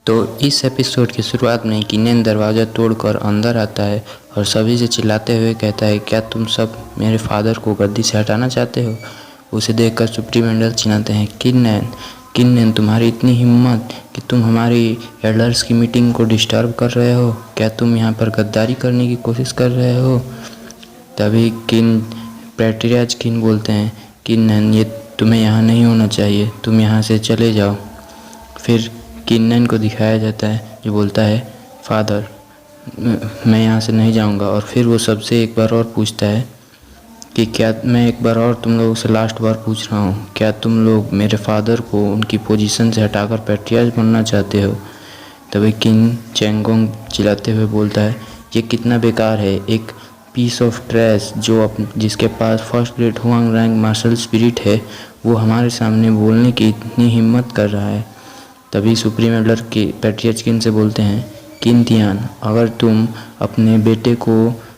तो इस एपिसोड की शुरुआत में किन्नेन दरवाज़ा तोड़कर अंदर आता है और सभी से चिल्लाते हुए कहता है, क्या तुम सब मेरे फादर को गद्दी से हटाना चाहते हो। उसे देखकर सुप्रीम एल्डर चिल्लाते हैं, किन्नेन तुम्हारी इतनी हिम्मत कि तुम हमारी एल्डर्स की मीटिंग को डिस्टर्ब कर रहे हो। क्या तुम यहाँ पर गद्दारी करने की कोशिश कर रहे हो। तभी पैट्रियार्च किन बोलते हैं, किन्नेन ये तुम्हें यहाँ नहीं होना चाहिए, तुम यहाँ से चले जाओ। फिर किन्नेन को दिखाया जाता है जो बोलता है, फादर मैं यहाँ से नहीं जाऊँगा। और फिर वो सबसे एक बार और पूछता है कि क्या मैं एक बार और तुम लोगों से लास्ट बार पूछ रहा हूँ, क्या तुम लोग मेरे फादर को उनकी पोजीशन से हटाकर पैट्रियार्च बनना चाहते हो। तभी किंग चेंगोंग चिल्लाते हुए बोलता है, ये कितना बेकार है, एक पीस ऑफ ट्रैश जिसके पास first grade Huang rank martial spirit है, वो हमारे सामने बोलने की इतनी हिम्मत कर रहा है। तभी सुप्रीम एल्डर के पैट्रियार्च किन से बोलते हैं, किन तियान अगर तुम अपने बेटे को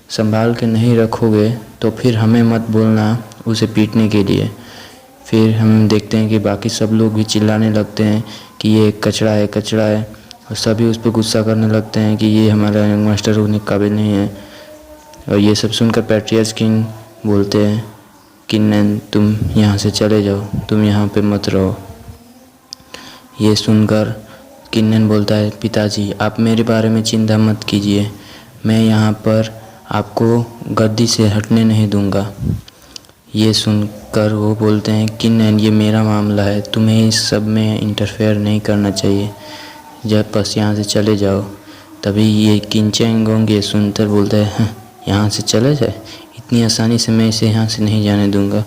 संभाल के नहीं रखोगे तो फिर हमें मत बोलना उसे पीटने के लिए। फिर हम देखते हैं कि बाकी सब लोग भी चिल्लाने लगते हैं कि ये कचरा है और सभी उस पर गुस्सा करने लगते हैं कि ये हमारा यंग मास्टर होने के काबिल नहीं है। और ये सब सुनकर पैट्रियार्च किंग बोलते हैं, किन्नेन तुम यहाँ से चले जाओ, तुम यहाँ पे मत रहो। ये सुनकर किन्नेन बोलता है, पिताजी आप मेरे बारे में चिंता मत कीजिए, मैं यहाँ पर आपको गद्दी से हटने नहीं दूंगा। ये सुनकर वो बोलते हैं, किन्नेन ये मेरा मामला है, तुम्हें इस सब में इंटरफेयर नहीं करना चाहिए, जब बस यहाँ से चले जाओ। तभी ये किन चेंगोंग ये सुनकर बोलता है, यहाँ से चले जाए, इतनी आसानी से मैं इसे यहाँ से नहीं जाने दूंगा।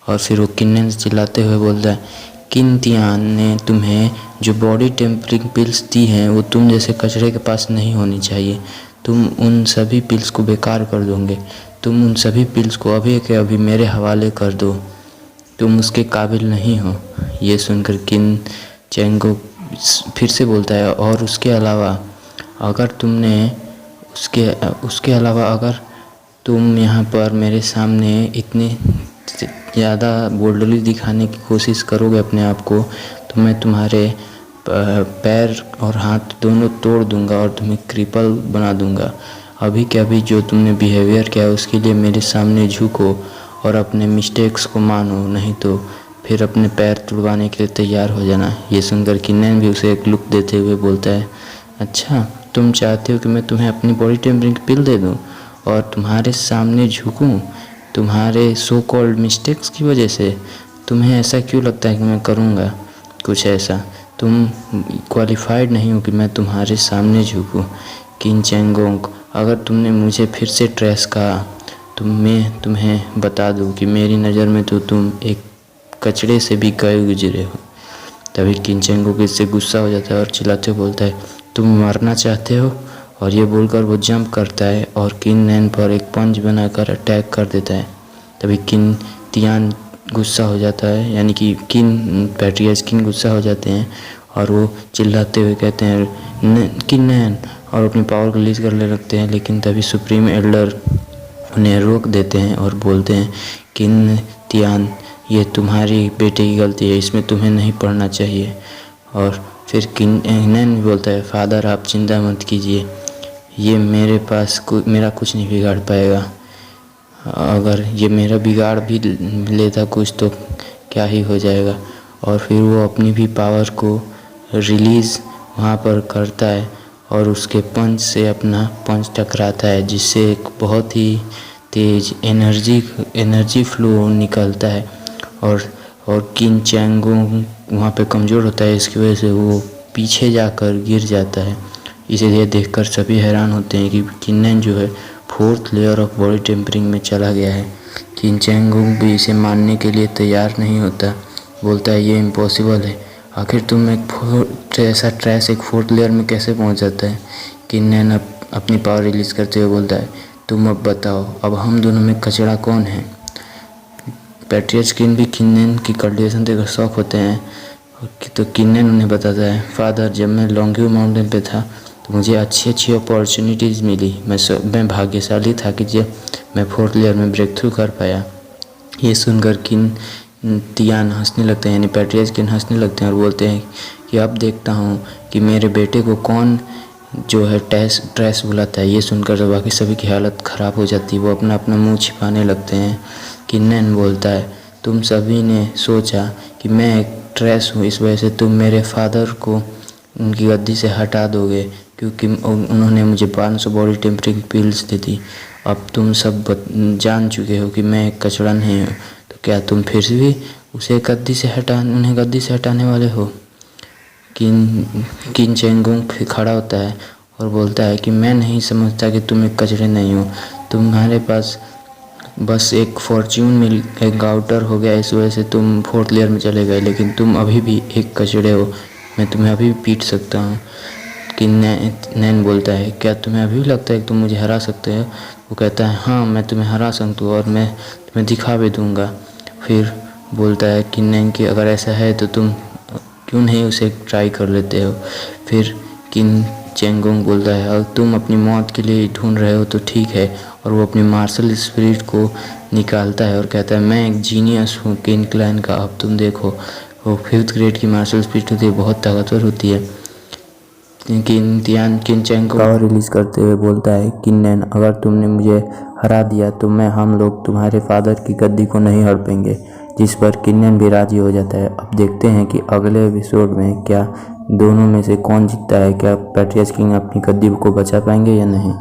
और फिर वो किन्नेन से चिल्लाते हुए बोलता है, किन तियान ने तुम्हें जो बॉडी टेम्परिंग पिल्स दी हैं वो तुम जैसे कचरे के पास नहीं होनी चाहिए, तुम उन सभी पिल्स को बेकार कर दोगे, तुम उन सभी पिल्स को अभी के अभी मेरे हवाले कर दो, तुम उसके काबिल नहीं हो। ये सुनकर किन चेंगो फिर से बोलता है, और उसके अलावा अगर तुम यहाँ पर मेरे सामने इतने ज़्यादा बोल्डली दिखाने की कोशिश करोगे अपने आप को, तो मैं तुम्हारे पैर और हाथ दोनों तोड़ दूंगा और तुम्हें क्रिपल बना दूंगा। अभी के अभी जो तुमने बिहेवियर किया उसके लिए मेरे सामने झुको और अपने मिस्टेक्स को मानो, नहीं तो फिर अपने पैर तुड़वाने के लिए तैयार हो जाना। ये सुनकर किन्नेन भी उसे एक लुक देते हुए बोलता है, अच्छा तुम चाहते हो कि मैं तुम्हें अपनी बॉडी टेम्परिंग पिल दे दूँ और तुम्हारे सामने झुकूँ, तुम्हारे सो कॉल्ड मिस्टेक्स की वजह से। तुम्हें ऐसा क्यों लगता है कि मैं करूँगा कुछ ऐसा, तुम क्वालिफाइड नहीं हो कि मैं तुम्हारे सामने झुकूँ। किन चेंगोंग अगर तुमने मुझे फिर से ट्रेस कहा तो मैं तुम्हें बता दूँ कि मेरी नज़र में तो तुम एक कचड़े से भी गए गुजरे हो। तभी किन चेंगोंग इससे गुस्सा हो जाता है और चिल्लाते बोलता है, तुम मरना चाहते हो। और ये बोलकर वो जंप करता है और किन्नेन पर एक पंच बनाकर अटैक कर देता है। तभी किन तियान गुस्सा हो जाता है, यानी कि पैट्रियार्च किंग गुस्सा हो जाते हैं और वो चिल्लाते हुए कहते हैं, किन्नेन, और अपनी पावर को रिलीज करने लगते हैं। लेकिन तभी सुप्रीम एल्डर उन्हें रोक देते हैं और बोलते हैं, किन तियान ये तुम्हारी बेटे की गलती है, इसमें तुम्हें नहीं पढ़ना चाहिए। और फिर किन्नेन भी बोलता है, फादर आप चिंता मत कीजिए, ये मेरा कुछ नहीं बिगाड़ पाएगा, अगर ये मेरा बिगाड़ भी लेता कुछ तो क्या ही हो जाएगा। और फिर वो अपनी भी पावर को रिलीज़ वहाँ पर करता है और उसके पंच से अपना पंच टकराता है, जिससे एक बहुत ही तेज एनर्जी फ्लो निकलता है और किन चेंगोंग वहाँ पे कमज़ोर होता है, इसकी वजह से वो पीछे जाकर गिर जाता है। इसे देखकर सभी हैरान होते हैं कि किन्नेन जो है 4th layer of body tampering में चला गया है। किन चेंगोंग भी इसे मानने के लिए तैयार नहीं होता, बोलता है ये इम्पॉसिबल है, आखिर तुम ऐसा ट्रैश एक 4th लेयर में कैसे पहुंच जाता है। किन्नेन अपनी पावर रिलीज़ करते हुए बोलता है, तुम अब बताओ, अब हम दोनों में कचरा कौन है। पैट्रियार्च किंग भी किन्नेन की कंडीशन देखकर शॉक होते हैं। तो किन्नेन उन्हें बताता है, फादर जब मैं लॉन्गव्यू माउंटेन पे था तो मुझे अच्छी अपॉर्चुनिटीज़ मिली, मैं भाग्यशाली था कि जब मैं 4th लेयर में ब्रेक थ्रू कर पाया। ये सुनकर किन तियान हंसने लगते हैं, यानी पैट्रियस किन हंसने लगते हैं और बोलते हैं कि अब देखता हूँ कि मेरे बेटे को कौन जो है ट्रेस बुलाता है। ये सुनकर तो बाकी सभी की हालत ख़राब हो जाती है, वो अपना अपना मुंह छिपाने लगते हैं। किन्नन बोलता है, तुम सभी ने सोचा कि मैं एक ट्रेस हूँ, इस वजह से तुम मेरे फादर को उनकी गद्दी से हटा दोगे, क्योंकि उन्होंने मुझे 500 बॉडी टेम्परिंग पिल्स दी थी। अब तुम सब जान चुके हो कि मैं एक कचड़ा नहीं हूँ, तो क्या तुम फिर भी उन्हें गद्दी से हटाने वाले हो? किन चेंगोंग फिर खड़ा होता है और बोलता है कि मैं नहीं समझता कि तुम एक कचड़े नहीं हो। तुम्हारे पास बस एक फॉर्च्यून एक आउटर हो गया, इस वजह से तुम 4th लेयर में चले गए, लेकिन तुम अभी भी एक कचड़े हो। मैं तुम्हें अभी भी पीट सकता हूँ। कि नैन बोलता है, क्या तुम्हें अभी भी लगता है कि तुम मुझे हरा सकते हो? वो कहता है, हाँ मैं तुम्हें हरा सकता हूँ और मैं तुम्हें दिखा भी दूँगा। फिर बोलता है कि नैन कि अगर ऐसा है तो तुम क्यों नहीं उसे ट्राई कर लेते हो? फिर किन चेंगोंग बोलता है, अगर तुम अपनी मौत के लिए ढूंढ रहे हो तो ठीक है, और वो अपनी मार्शल स्पिरिट को निकालता है और कहता है, मैं एक जीनियस हूँ किन क्लैन का, अब तुम देखो। वो 5th ग्रेड की मार्शल स्पिरिट होती है, बहुत ताकतवर होती है। किन चैंग को पावर रिलीज़ करते हुए बोलता है, किन्नन अगर तुमने मुझे हरा दिया तो हम लोग तुम्हारे फादर की गद्दी को नहीं हड़पेंगे, जिस पर किन्नन भी राजी हो जाता है। अब देखते हैं कि अगले एपिसोड में क्या दोनों में से कौन जीतता है, क्या पैट्रियस किंग अपनी गद्दी को बचा पाएंगे या नहीं।